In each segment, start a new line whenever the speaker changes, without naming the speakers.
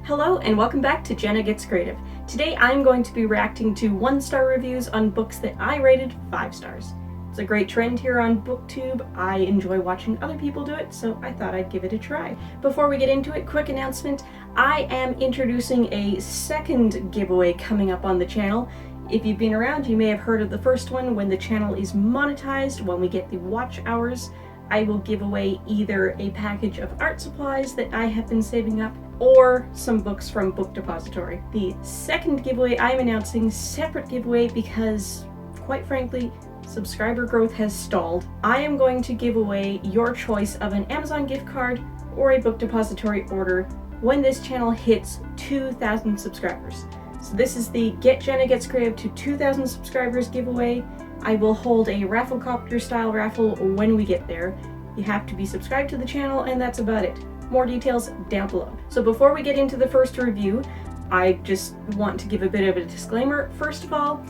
Hello and welcome back to Jenna Gets Creative. Today I'm going to be reacting to 1-star reviews on books that I rated 5 stars. It's a great trend here on BookTube. I enjoy watching other people do it, so I thought I'd give it a try. Before we get into it, quick announcement. I am introducing a second giveaway coming up on the channel. If you've been around, you may have heard of the first one. When the channel is monetized, when we get the watch hours, I will give away either a package of art supplies that I have been saving up or some books from Book Depository. The second giveaway I'm announcing, separate giveaway because, quite frankly, subscriber growth has stalled. I am going to give away your choice of an Amazon gift card or a Book Depository order when this channel hits 2,000 subscribers. So this is the Get Jenna Gets Creative to 2,000 subscribers giveaway. I will hold a Rafflecopter style raffle when we get there. You have to be subscribed to the channel and that's about it. More details down below. So before we get into the first review, I just want to give a bit of a disclaimer. First of all,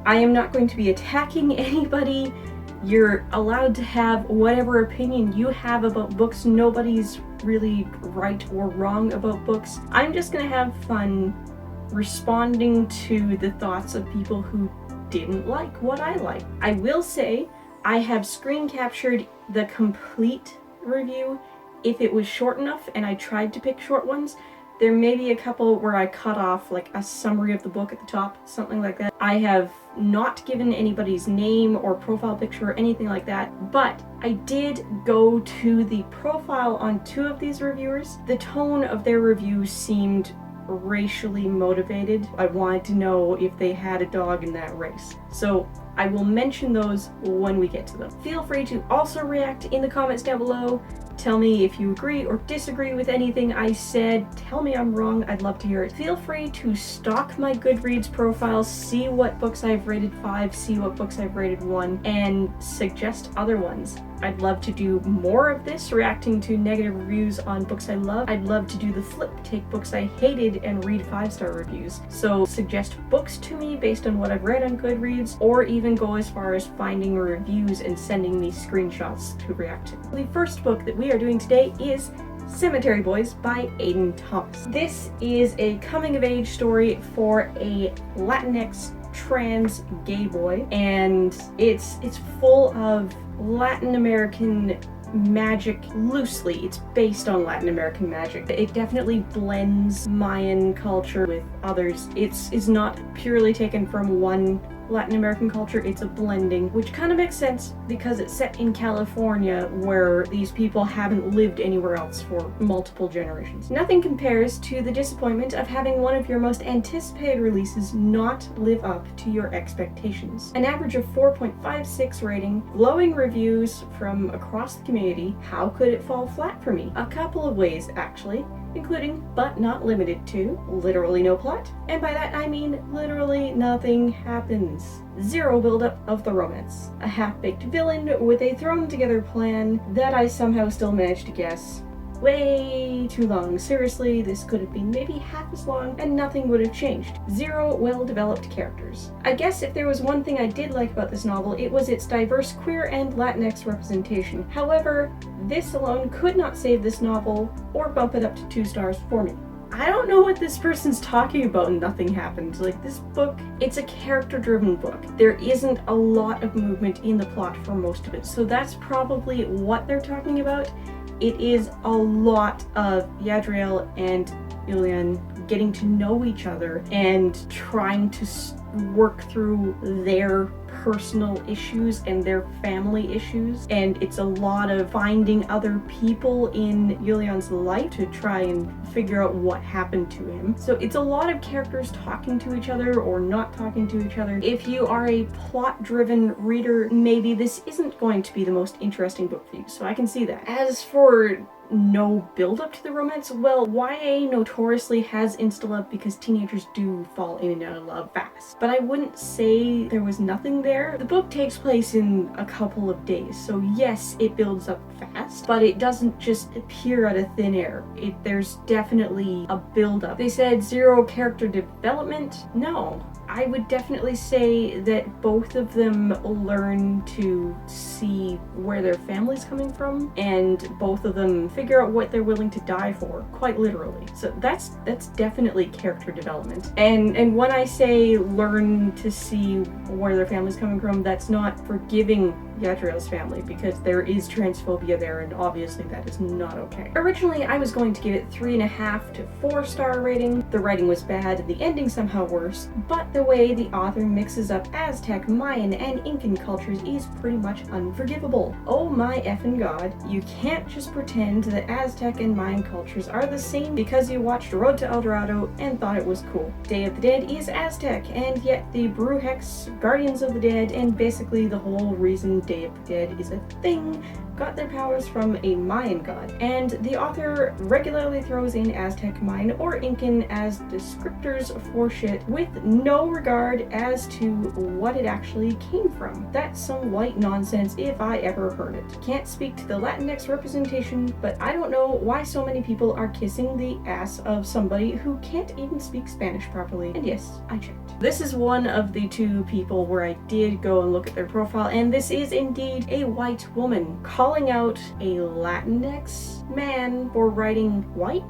I am not going to be attacking anybody. You're allowed to have whatever opinion you have about books. Nobody's really right or wrong about books. I'm just gonna have fun responding to the thoughts of people who didn't like what I like. I will say I have screen captured the complete review if it was short enough, and I tried to pick short ones. There may be a couple where I cut off like a summary of the book at the top, something like that. I have not given anybody's name or profile picture or anything like that, but I did go to the profile on 2 of these reviewers. The tone of their review seemed racially motivated. I wanted to know if they had a dog in that race. So I will mention those when we get to them. Feel free to also react in the comments down below. Tell me if you agree or disagree with anything I said. Tell me I'm wrong. I'd love to hear it. Feel free to stalk my Goodreads profile, see what books I've rated 5, see what books I've rated 1, and suggest other ones. I'd love to do more of this, reacting to negative reviews on books I love. I'd love to do the flip, take books I hated and read 5-star reviews. So suggest books to me based on what I've read on Goodreads, or even go as far as finding reviews and sending me screenshots to react to. The first book that we are doing today is Cemetery Boys by Aiden Thomas. This is a coming-of-age story for a Latinx trans gay boy, and it's full of Latin American magic. Loosely, it's based on Latin American magic. It definitely blends Mayan culture with others. It's not purely taken from one Latin American culture, it's a blending, which kind of makes sense because it's set in California where these people haven't lived anywhere else for multiple generations. Nothing compares to the disappointment of having one of your most anticipated releases not live up to your expectations. An average of 4.56 rating, glowing reviews from across the community. How could it fall flat for me? A couple of ways, actually, including, but not limited to, literally no plot, and by that I mean literally nothing happens. Zero buildup of the romance. A half-baked villain with a thrown-together plan that I somehow still managed to guess way too long. Seriously, this could have been maybe half as long and nothing would have changed. Zero well-developed characters. I guess if there was one thing I did like about this novel, it was its diverse queer and Latinx representation. However, this alone could not save this novel or bump it up to 2 stars for me. I don't know what this person's talking about and nothing happened. Like, this book, it's a character-driven book. There isn't a lot of movement in the plot for most of it, so that's probably what they're talking about. It is a lot of Yadriel and Julian getting to know each other and trying to work through their personal issues and their family issues, and it's a lot of finding other people in Julian's life to try and figure out what happened to him. So it's a lot of characters talking to each other or not talking to each other. If you are a plot-driven reader, maybe this isn't going to be the most interesting book for you, so I can see that. As for no build-up to the romance, well, YA notoriously has insta-love because teenagers do fall in and out of love fast. But I wouldn't say there was nothing there. The book takes place in a couple of days, so yes, it builds up fast, but it doesn't just appear out of thin air. There's definitely a build-up. They said zero character development. No. I would definitely say that both of them learn to see where their family's coming from, and both of them figure out what they're willing to die for, quite literally. So that's definitely character development. And when I say learn to see where their family's coming from, that's not forgiving Yadriel's family, because there is transphobia there, and obviously that is not okay. Originally, I was going to give it 3.5 to 4-star rating. The writing was bad, and the ending somehow worse, but the way the author mixes up Aztec, Mayan, and Incan cultures is pretty much unforgivable. Oh my effing god, you can't just pretend that Aztec and Mayan cultures are the same because you watched Road to El Dorado and thought it was cool. Day of the Dead is Aztec, and yet the Brujex, Guardians of the Dead, and basically the whole reason Day of the Dead is a thing, got their powers from a Mayan god. And the author regularly throws in Aztec, Mayan, or Incan as descriptors for shit with no regard as to what it actually came from. That's some white nonsense if I ever heard it. Can't speak to the Latinx representation, but I don't know why so many people are kissing the ass of somebody who can't even speak Spanish properly. And yes, I checked. This is one of the 2 people where I did go and look at their profile, and this is indeed a white woman calling out a Latinx man for writing white.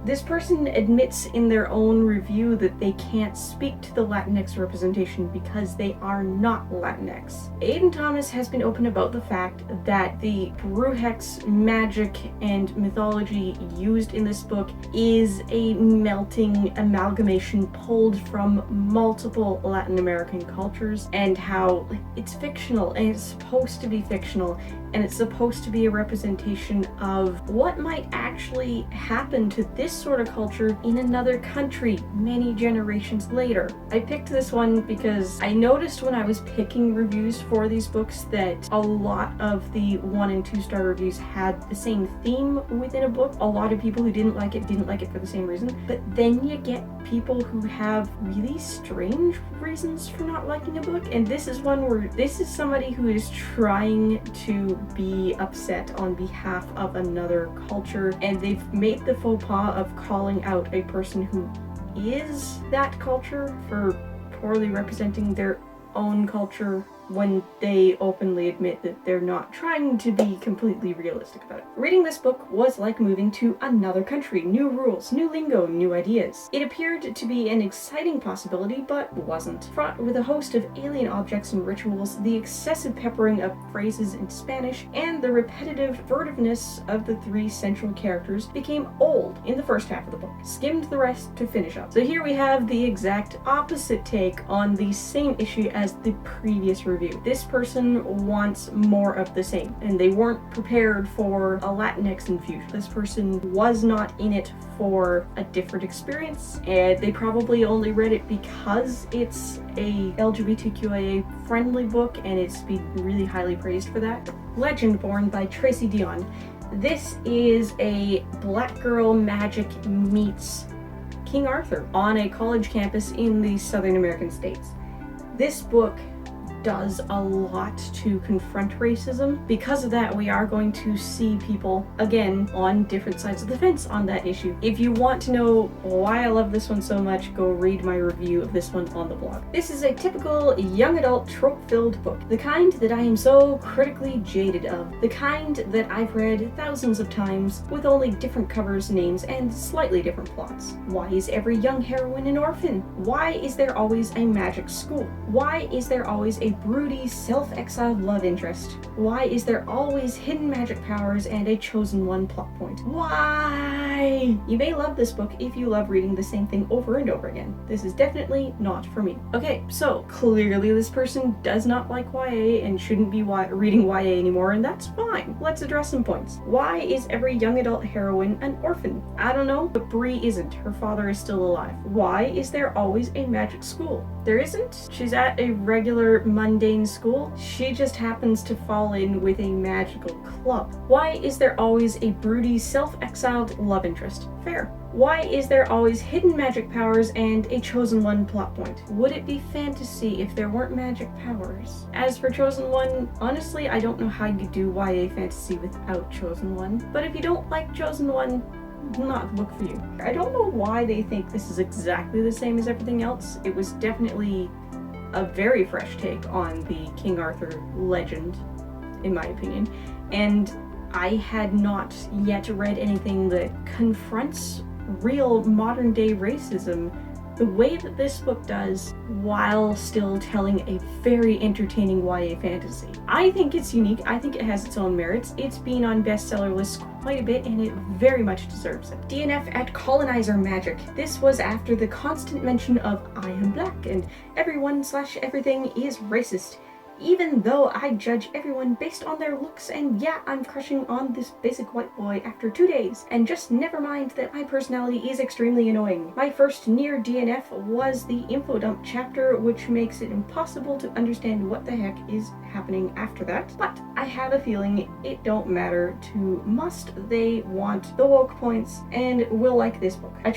This person admits in their own review that they can't speak to the Latinx representation because they are not Latinx. Aiden Thomas has been open about the fact that the Brujex magic and mythology used in this book is a melting amalgamation pulled from multiple Latin American cultures, and how it's fictional, and it's supposed to be fictional, and it's supposed to be a representation of what might actually happen to this sort of culture in another country many generations later. I picked this one because I noticed when I was picking reviews for these books that a lot of the 1 and 2-star reviews had the same theme within a book. A lot of people who didn't like it for the same reason, but then you get people who have really strange reasons for not liking a book, and this is one where this is somebody who is trying to be upset on behalf of another culture, and they've made the faux pas of calling out a person who is that culture for poorly representing their own culture when they openly admit that they're not trying to be completely realistic about it. Reading this book was like moving to another country. New rules, new lingo, new ideas. It appeared to be an exciting possibility, but wasn't. Fraught with a host of alien objects and rituals, the excessive peppering of phrases in Spanish, and the repetitive furtiveness of the 3 central characters became old in the first half of the book. Skimmed the rest to finish up. So here we have the exact opposite take on the same issue as the previous review. This person wants more of the same, and they weren't prepared for a Latinx infusion. This person was not in it for a different experience, and they probably only read it because it's a LGBTQIA friendly book, and it's been really highly praised for that. Legendborn by Tracy Dion. This is a black girl magic meets King Arthur on a college campus in the Southern American states. This book does a lot to confront racism. Because of that, we are going to see people, again, on different sides of the fence on that issue. If you want to know why I love this one so much, go read my review of this one on the blog. This is a typical young adult trope-filled book, the kind that I am so critically jaded of, the kind that I've read thousands of times with only different covers, names, and slightly different plots. Why is every young heroine an orphan? Why is there always a magic school? Why is there always a broody, self-exiled love interest? Why is there always hidden magic powers and a chosen one plot point? Why? You may love this book if you love reading the same thing over and over again. This is definitely not for me. Okay, so clearly this person does not like YA and shouldn't be reading YA anymore, and that's fine. Let's address some points. Why is every young adult heroine an orphan? I don't know, but Bree isn't. Her father is still alive. Why is there always a magic school? There isn't. She's at a regular mundane school. She just happens to fall in with a magical club. Why is there always a broody, self-exiled love interest? Fair. Why is there always hidden magic powers and a chosen one plot point? Would it be fantasy if there weren't magic powers? As for chosen one, honestly, I don't know how you do YA fantasy without chosen one. But if you don't like chosen one, not the book for you. I don't know why they think this is exactly the same as everything else. It was definitely a very fresh take on the King Arthur legend, in my opinion. And I had not yet read anything that confronts real modern day racism the way that this book does, while still telling a very entertaining YA fantasy. I think it's unique, I think it has its own merits, it's been on bestseller lists quite a bit and it very much deserves it. DNF at Colonizer Magic. This was after the constant mention of I am black and everyone/everything is racist. Even though I judge everyone based on their looks, and yeah, I'm crushing on this basic white boy after 2 days, and just never mind that my personality is extremely annoying. My first near DNF was the info dump chapter, which makes it impossible to understand what the heck is happening after that, but I have a feeling it don't matter to must they want the woke points and will like this book. I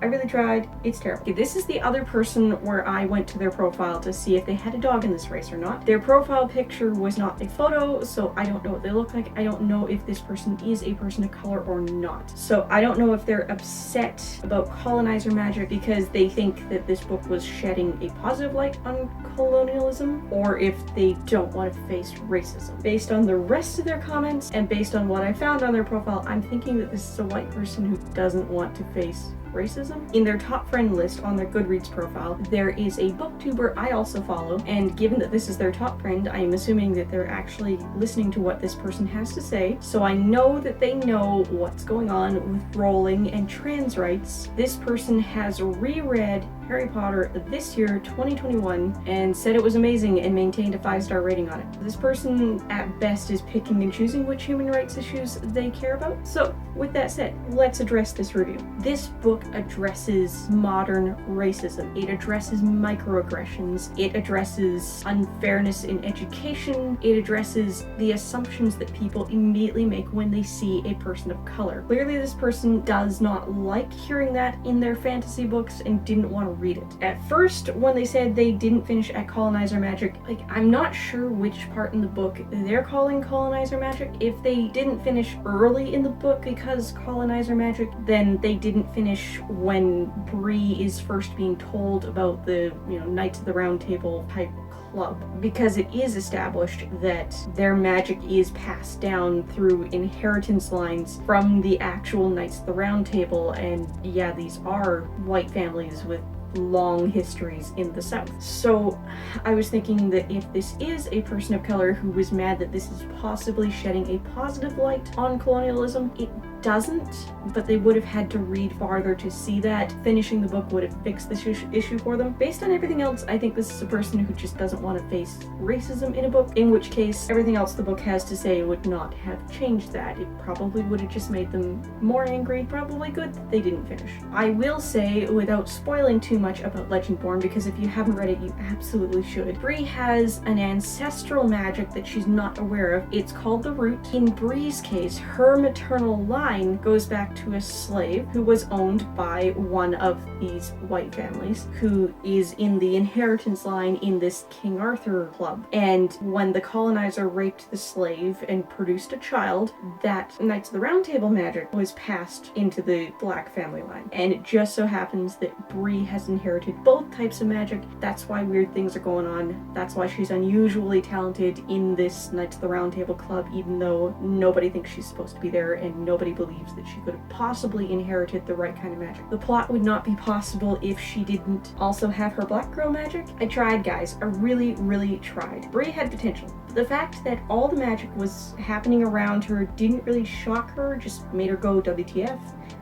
really tried, it's terrible. Okay, this is the other person where I went to their profile to see if they had a dog in this race or not. Their profile picture was not a photo, so I don't know what they look like. I don't know if this person is a person of color or not. So I don't know if they're upset about colonizer magic because they think that this book was shedding a positive light on colonialism, or if they don't want to face racism. Based on the rest of their comments and based on what I found on their profile, I'm thinking that this is a white person who doesn't want to face racism. In their top friend list on their Goodreads profile, there is a booktuber I also follow, and given that this is their top friend, I am assuming that they're actually listening to what this person has to say, so I know that they know what's going on with rolling and trans rights. This person has reread Harry Potter this year, 2021, and said it was amazing and maintained a 5-star rating on it. This person at best is picking and choosing which human rights issues they care about. So with that said, let's address this review. This book addresses modern racism. It addresses microaggressions. It addresses unfairness in education. It addresses the assumptions that people immediately make when they see a person of color. Clearly this person does not like hearing that in their fantasy books and didn't want to read it. At first, when they said they didn't finish at Colonizer Magic, I'm not sure which part in the book they're calling Colonizer Magic. If they didn't finish early in the book because Colonizer Magic, then they didn't finish when Bree is first being told about the, Knights of the Round Table type club, because it is established that their magic is passed down through inheritance lines from the actual Knights of the Round Table, and yeah, these are white families with long histories in the South. So I was thinking that if this is a person of color who was mad that this is possibly shedding a positive light on colonialism, it doesn't, but they would have had to read farther to see that. Finishing the book would have fixed this issue for them. Based on everything else, I think this is a person who just doesn't want to face racism in a book, in which case everything else the book has to say would not have changed that. It probably would have just made them more angry. Probably good that they didn't finish. I will say, without spoiling too much about Legendborn, because if you haven't read it, you absolutely should. Bree has an ancestral magic that she's not aware of. It's called the Root. In Bree's case, her maternal line goes back to a slave who was owned by one of these white families, who is in the inheritance line in this King Arthur club. And when the colonizer raped the slave and produced a child, that Knights of the Round Table magic was passed into the black family line. And it just so happens that Bree has inherited both types of magic. That's why weird things are going on. That's why she's unusually talented in this Knights of the Round Table club, even though nobody thinks she's supposed to be there and nobody believes that she could have possibly inherited the right kind of magic. The plot would not be possible if she didn't also have her black girl magic. I tried, guys. I really tried. Bree had potential. The fact that all the magic was happening around her didn't really shock her, just made her go WTF.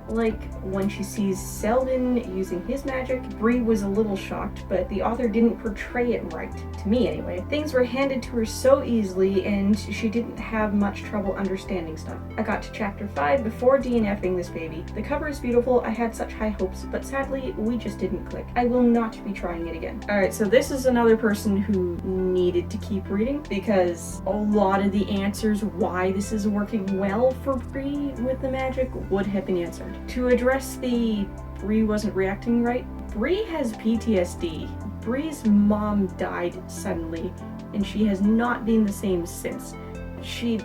Like when she sees Selden using his magic, Bree was a little shocked, but the author didn't portray it right, to me anyway. Things were handed to her so easily and she didn't have much trouble understanding stuff. I got to chapter 5 before DNFing this baby. The cover is beautiful, I had such high hopes, but sadly we just didn't click. I will not be trying it again. Alright, so this is another person who needed to keep reading because a lot of the answers why this is working well for Bree with the magic would have been answered. To address the Bree wasn't reacting right, Bree has PTSD. Bree's mom died suddenly, and she has not been the same since. She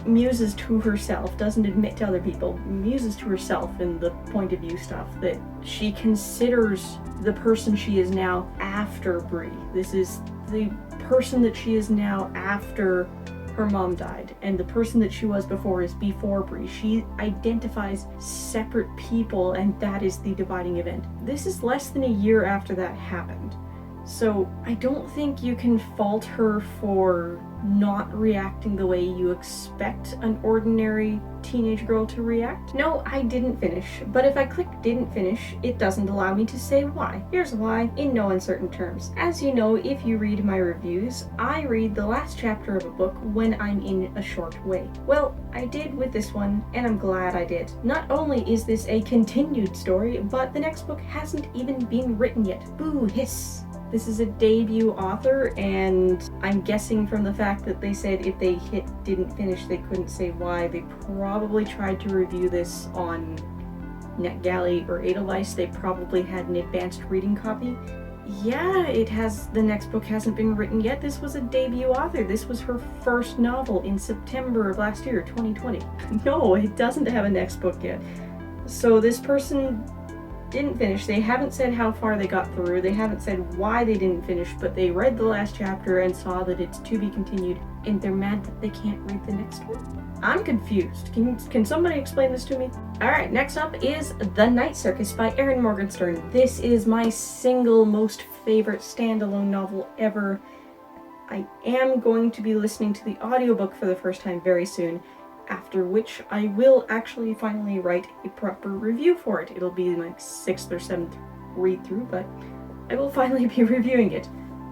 muses to herself, doesn't admit to other people, muses to herself in the point of view stuff that she considers the person she is now after Bree. This is the person that she is now after her mom died, and the person that she was before is before Bree. She identifies separate people, and that is the dividing event. This is less than a year after that happened. So I don't think you can fault her for not reacting the way you expect an ordinary teenage girl to react. No, I didn't finish, but if I click didn't finish, it doesn't allow me to say why. Here's why, in no uncertain terms. As you know, if you read my reviews, I read the last chapter of a book when I'm in a short way. Well, I did with this one, and I'm glad I did. Not only is this a continued story, but the next book hasn't even been written yet. Boo hiss. This is a debut author, and I'm guessing from the fact that they said if they hit didn't finish, they couldn't say why. They probably tried to review this on NetGalley or Edelweiss. They probably had an advanced reading copy. Yeah, the next book hasn't been written yet. This was a debut author. This was her first novel in September of last year, 2020. No, it doesn't have a next book yet. So this person didn't finish. They haven't said how far they got through. They haven't said why they didn't finish, but they read the last chapter and saw that it's to be continued, and they're mad that they can't read the next one. I'm confused. Can somebody explain this to me? Alright, next up is The Night Circus by Erin Morgenstern. This is my single most favorite standalone novel ever. I am going to be listening to the audiobook for the first time very soon, after which I will actually finally write a proper review for it. It'll be my 6th or 7th read through, but I will finally be reviewing it.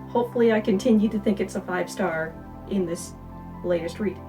Hopefully I continue to think it's a 5-star in this latest read.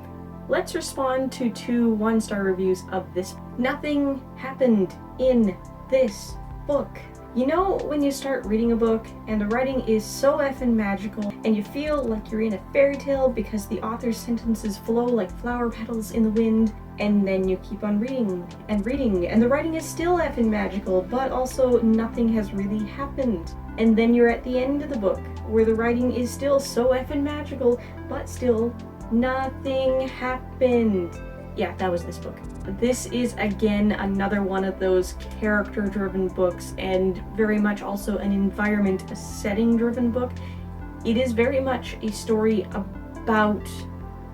Let's respond to 2 1-star reviews of this. Nothing happened in this book. You know when you start reading a book and the writing is so effing magical and you feel like you're in a fairy tale because the author's sentences flow like flower petals in the wind, and then you keep on reading and the writing is still effing magical, but also nothing has really happened. And then you're at the end of the book where the writing is still so effing magical, but still nothing happened. Yeah, that was this book. This is again another one of those character-driven books, and very much also an environment, a setting-driven book. It is very much a story about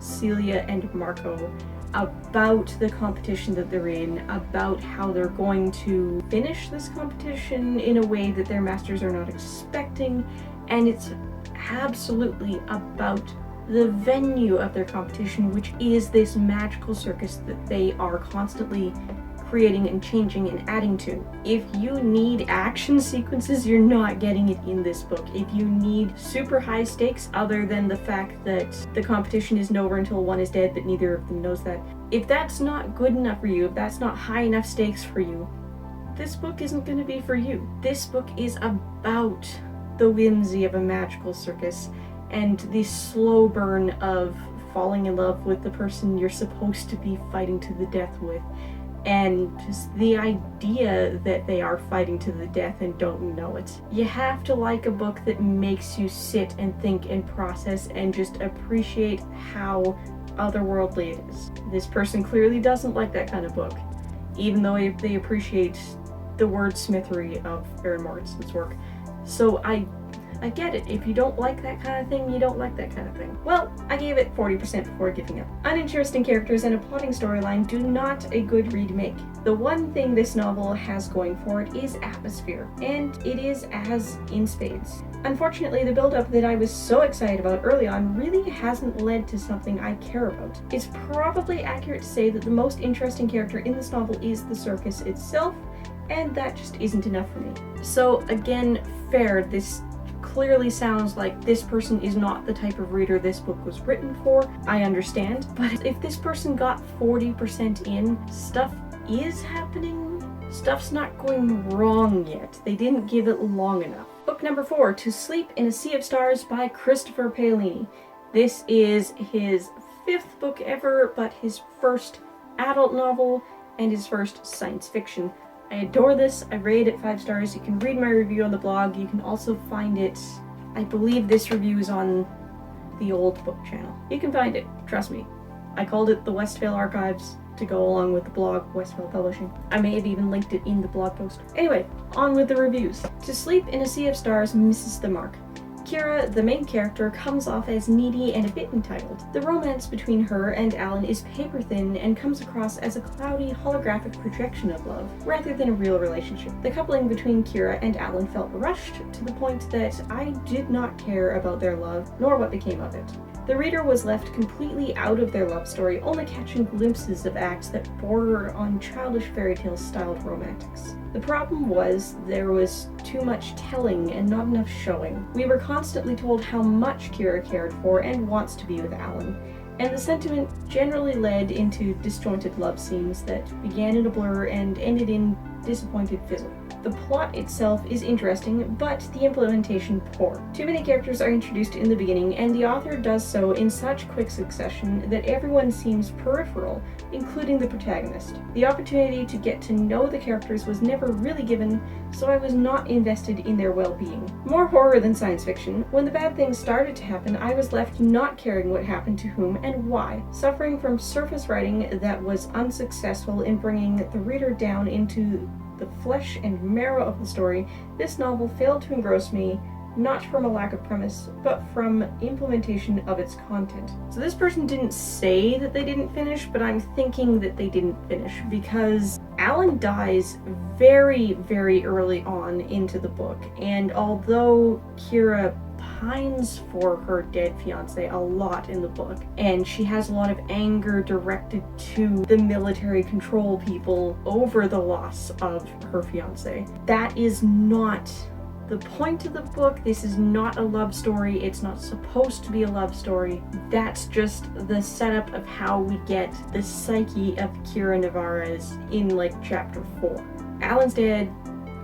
Celia and Marco, about the competition that they're in, about how they're going to finish this competition in a way that their masters are not expecting, and it's absolutely about the venue of their competition, which is this magical circus that they are constantly creating and changing and adding to. If you need action sequences, you're not getting it in this book. If you need super high stakes, other than the fact that the competition isn't over until one is dead, but neither of them knows that, if that's not good enough for you, if that's not high enough stakes for you, this book isn't going to be for you. This book is about the whimsy of a magical circus and the slow burn of falling in love with the person you're supposed to be fighting to the death with, and just the idea that they are fighting to the death and don't know it. You have to like a book that makes you sit and think and process and just appreciate how otherworldly it is. This person clearly doesn't like that kind of book, even though they appreciate the wordsmithery of Erin Morgenstern's work. So I get it. If you don't like that kind of thing, you don't like that kind of thing. Well, I gave it 40% before giving up. Uninteresting characters and a plotting storyline do not a good read make. The one thing this novel has going for it is atmosphere, and it is as in spades. Unfortunately, the build-up that I was so excited about early on really hasn't led to something I care about. It's probably accurate to say that the most interesting character in this novel is the circus itself, and that just isn't enough for me. So again, fair, this clearly sounds like this person is not the type of reader this book was written for. I understand, but if this person got 40% in, stuff is happening. Stuff's not going wrong yet. They didn't give it long enough. Book number 4, To Sleep in a Sea of Stars by Christopher Paolini. This is his 5th book ever, but his first adult novel and his first science fiction. I adore this. I rate it 5 stars. You can read my review on the blog. You can also find it, I believe this review is on the old book channel. You can find it, trust me. I called it the Westvale Archives to go along with the blog, Westvale Publishing. I may have even linked it in the blog post. Anyway, on with the reviews. To Sleep in a Sea of Stars misses the mark. Kira, the main character, comes off as needy and a bit entitled. The romance between her and Alan is paper-thin and comes across as a cloudy, holographic projection of love, rather than a real relationship. The coupling between Kira and Alan felt rushed to the point that I did not care about their love, nor what became of it. The reader was left completely out of their love story, only catching glimpses of acts that border on childish fairy tale styled romantics. The problem was there was too much telling and not enough showing. We were constantly told how much Kira cared for and wants to be with Alan, and the sentiment generally led into disjointed love scenes that began in a blur and ended in disappointed fizzle. The plot itself is interesting, but the implementation poor. Too many characters are introduced in the beginning, and the author does so in such quick succession that everyone seems peripheral, including the protagonist. The opportunity to get to know the characters was never really given, so I was not invested in their well-being. More horror than science fiction, when the bad things started to happen, I was left not caring what happened to whom and why. Suffering from surface writing that was unsuccessful in bringing the reader down into the flesh and marrow of the story, this novel failed to engross me, not from a lack of premise, but from implementation of its content. So this person didn't say that they didn't finish, but I'm thinking that they didn't finish, because Alan dies very, very early on into the book, and although Kira pines for her dead fiance a lot in the book, and she has a lot of anger directed to the military control people over the loss of her fiance. That is not the point of the book. This is not a love story. It's not supposed to be a love story. That's just the setup of how we get the psyche of Kira Navarez in like chapter 4. Alan's dead.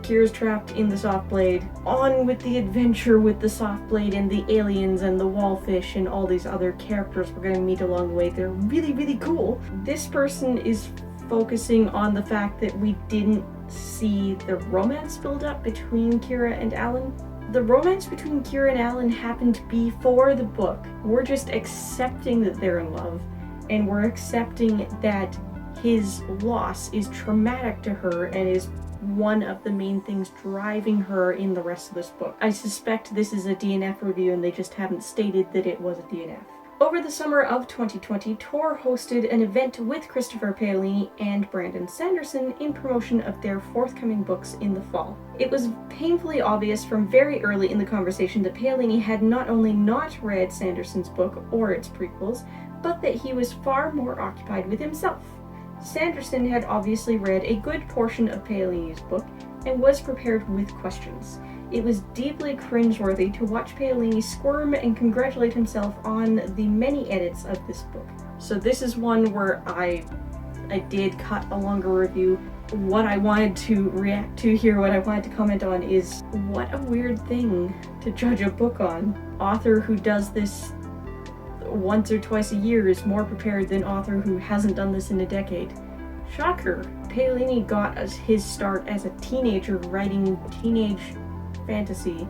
Kira's trapped in the soft blade. On with the adventure with the soft blade and the aliens and the wallfish and all these other characters we're going to meet along the way. They're really, really cool. This person is focusing on the fact that we didn't see the romance build up between Kira and Alan. The romance between Kira and Alan happened before the book. We're just accepting that they're in love, and we're accepting that his loss is traumatic to her and is one of the main things driving her in the rest of this book. I suspect this is a DNF review and they just haven't stated that it was a DNF. Over the summer of 2020, Tor hosted an event with Christopher Paolini and Brandon Sanderson in promotion of their forthcoming books in the fall. It was painfully obvious from very early in the conversation that Paolini had not only not read Sanderson's book or its prequels, but that he was far more occupied with himself. Sanderson had obviously read a good portion of Paolini's book and was prepared with questions. It was deeply cringeworthy to watch Paolini squirm and congratulate himself on the many edits of this book. So this is one where I did cut a longer review. What I wanted to react to here, what I wanted to comment on is, what a weird thing to judge a book on. Author who does this once or twice a year is more prepared than author who hasn't done this in a decade. Shocker. Paolini got his start as a teenager writing teenage fantasy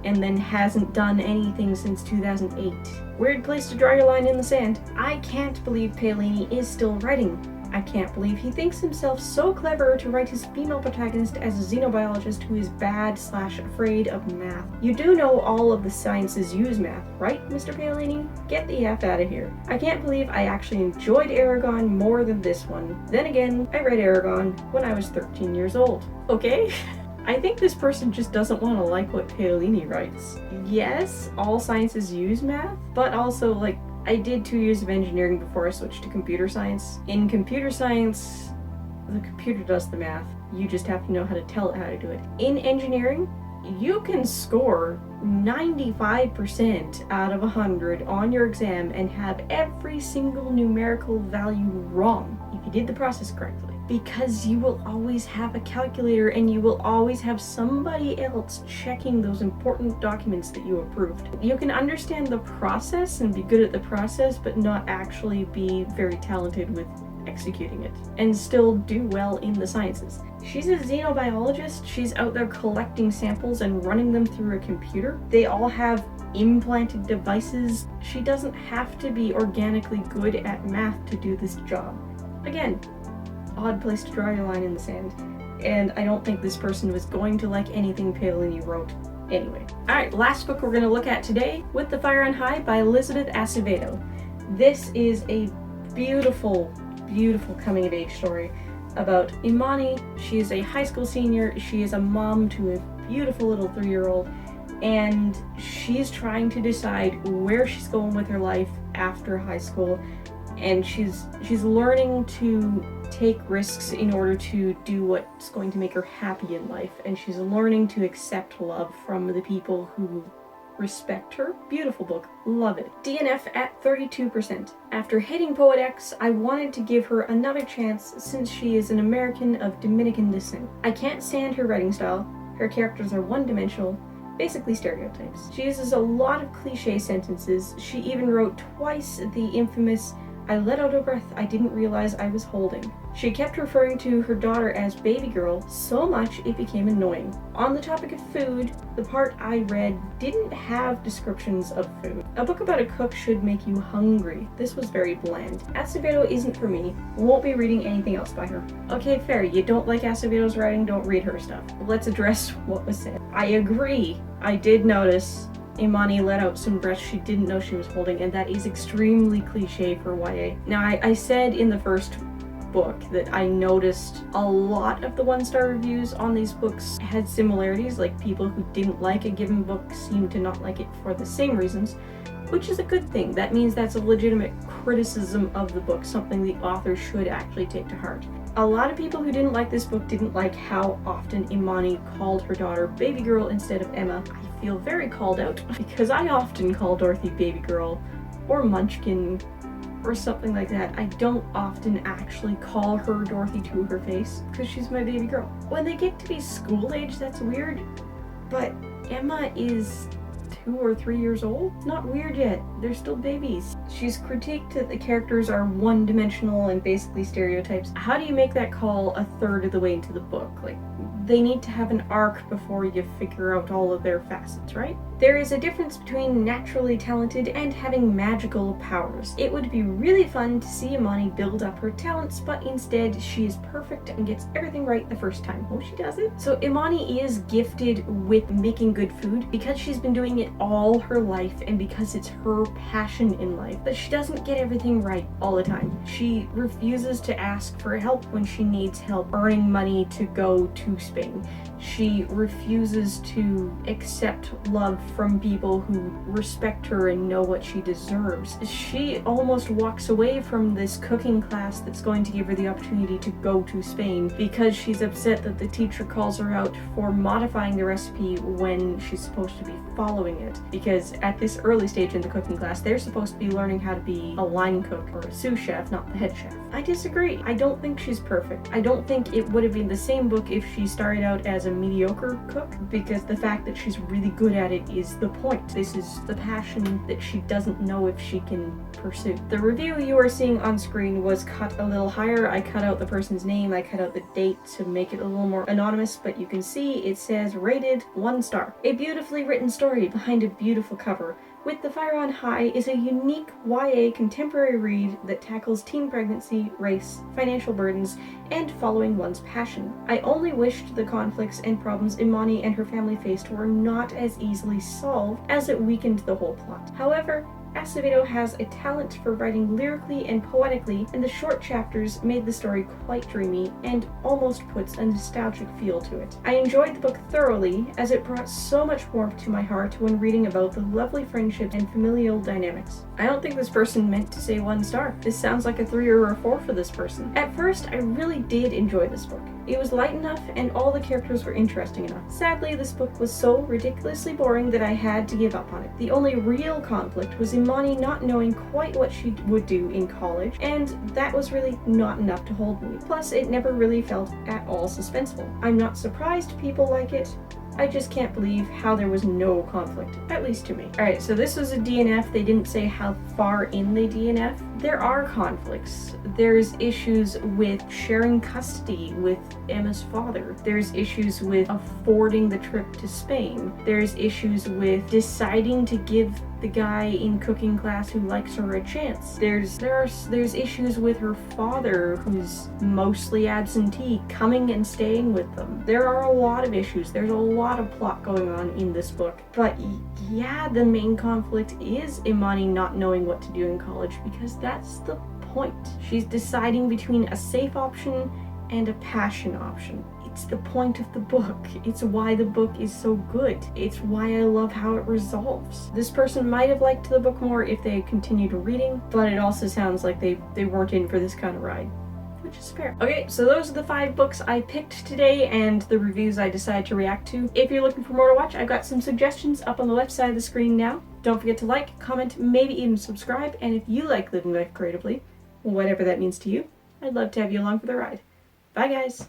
and then hasn't done anything since 2008. Weird place to draw your line in the sand. I can't believe Paolini is still writing. I can't believe he thinks himself so clever to write his female protagonist as a xenobiologist who is bad/afraid of math. You do know all of the sciences use math, right, Mr. Paolini? Get the F out of here. I can't believe I actually enjoyed Aragon more than this one. Then again, I read Aragon when I was 13 years old. Okay? I think this person just doesn't want to like what Paolini writes. Yes, all sciences use math, but also, like, I did 2 years of engineering before I switched to computer science. In computer science, the computer does the math. You just have to know how to tell it how to do it. In engineering, you can score 95% out of 100 on your exam and have every single numerical value wrong if you did the process correctly. Because you will always have a calculator and you will always have somebody else checking those important documents that you approved. You can understand the process and be good at the process, but not actually be very talented with executing it, and still do well in the sciences. She's a xenobiologist. She's out there collecting samples and running them through a computer. They all have implanted devices. She doesn't have to be organically good at math to do this job. Again, odd place to draw your line in the sand, and I don't think this person was going to like anything Paolini wrote. Anyway. Alright, last book we're going to look at today, With the Fire on High by Elizabeth Acevedo. This is a beautiful, beautiful coming-of-age story about Imani. She is a high school senior. She is a mom to a beautiful little 3-year-old, and she's trying to decide where she's going with her life after high school, and she's learning to take risks in order to do what's going to make her happy in life, and she's learning to accept love from the people who respect her. Beautiful book. Love it. DNF at 32%. After hating Poet X, I wanted to give her another chance since she is an American of Dominican descent. I can't stand her writing style. Her characters are one-dimensional, basically stereotypes. She uses a lot of cliche sentences. She even wrote twice the infamous "I let out a breath I didn't realize I was holding." She kept referring to her daughter as baby girl so much it became annoying. On the topic of food, the part I read didn't have descriptions of food. A book about a cook should make you hungry. This was very bland. Acevedo isn't for me. Won't be reading anything else by her. Okay, fair. You don't like Acevedo's writing, don't read her stuff. Let's address what was said. I agree. I did notice Imani let out some breaths she didn't know she was holding, and that is extremely cliche for YA. Now, I said in the first book that I noticed a lot of the 1-star reviews on these books had similarities, like people who didn't like a given book seemed to not like it for the same reasons, which is a good thing. That means that's a legitimate criticism of the book, something the author should actually take to heart. A lot of people who didn't like this book didn't like how often Imani called her daughter baby girl instead of Emma. I feel very called out because I often call Dorothy baby girl or Munchkin or something like that. I don't often actually call her Dorothy to her face because she's my baby girl. When they get to be school age, that's weird, but Emma is 2 or 3 years old? Not weird yet. They're still babies. She's critiqued that the characters are one-dimensional and basically stereotypes. How do you make that call a third of the way into the book? Like, they need to have an arc before you figure out all of their facets, right? There is a difference between naturally talented and having magical powers. It would be really fun to see Imani build up her talents, but instead she is perfect and gets everything right the first time. Oh, she doesn't? So Imani is gifted with making good food because she's been doing it all her life and because it's her passion in life, but she doesn't get everything right all the time. She refuses to ask for help when she needs help earning money to go to Spain. She refuses to accept love from people who respect her and know what she deserves. She almost walks away from this cooking class that's going to give her the opportunity to go to Spain because she's upset that the teacher calls her out for modifying the recipe when she's supposed to be following it. Because at this early stage in the cooking class, they're supposed to be learning how to be a line cook or a sous chef, not the head chef. I disagree. I don't think she's perfect. I don't think it would have been the same book if she started out as a mediocre cook, because the fact that she's really good at it is the point. This is the passion that she doesn't know if she can pursue. The review you are seeing on screen was cut a little higher. I cut out the person's name, I cut out the date to make it a little more anonymous, but you can see it says rated 1 star. A beautifully written story behind a beautiful cover. With the Fire on High is a unique YA contemporary read that tackles teen pregnancy, race, financial burdens, and following one's passion. I only wished the conflicts and problems Imani and her family faced were not as easily solved, as it weakened the whole plot. However, Acevedo has a talent for writing lyrically and poetically, and the short chapters made the story quite dreamy and almost puts a nostalgic feel to it. I enjoyed the book thoroughly, as it brought so much warmth to my heart when reading about the lovely friendship and familial dynamics. I don't think this person meant to say 1 star. This sounds like a 3 or a 4 for this person. At first, I really did enjoy this book. It was light enough and all the characters were interesting enough. Sadly, this book was so ridiculously boring that I had to give up on it. The only real conflict was Imani not knowing quite what she would do in college, and that was really not enough to hold me. Plus, it never really felt at all suspenseful. I'm not surprised people like it. I just can't believe how there was no conflict, at least to me. Alright, so this was a DNF. They didn't say how far in they DNF. There are conflicts. There's issues with sharing custody with Emma's father. There's issues with affording the trip to Spain. There's issues with deciding to give the guy in cooking class who likes her a chance. There's issues with her father, who's mostly absentee, coming and staying with them. There are a lot of issues. There's a lot lot of plot going on in this book. But yeah, the main conflict is Imani not knowing what to do in college, because that's the point. She's deciding between a safe option and a passion option. It's the point of the book. It's why the book is so good. It's why I love how it resolves. This person might have liked the book more if they had continued reading, but it also sounds like they weren't in for this kind of ride, which is fair. Okay, so those are the 5 books I picked today and the reviews I decided to react to. If you're looking for more to watch, I've got some suggestions up on the left side of the screen now. Don't forget to like, comment, maybe even subscribe, and if you like living life creatively, whatever that means to you, I'd love to have you along for the ride. Bye guys!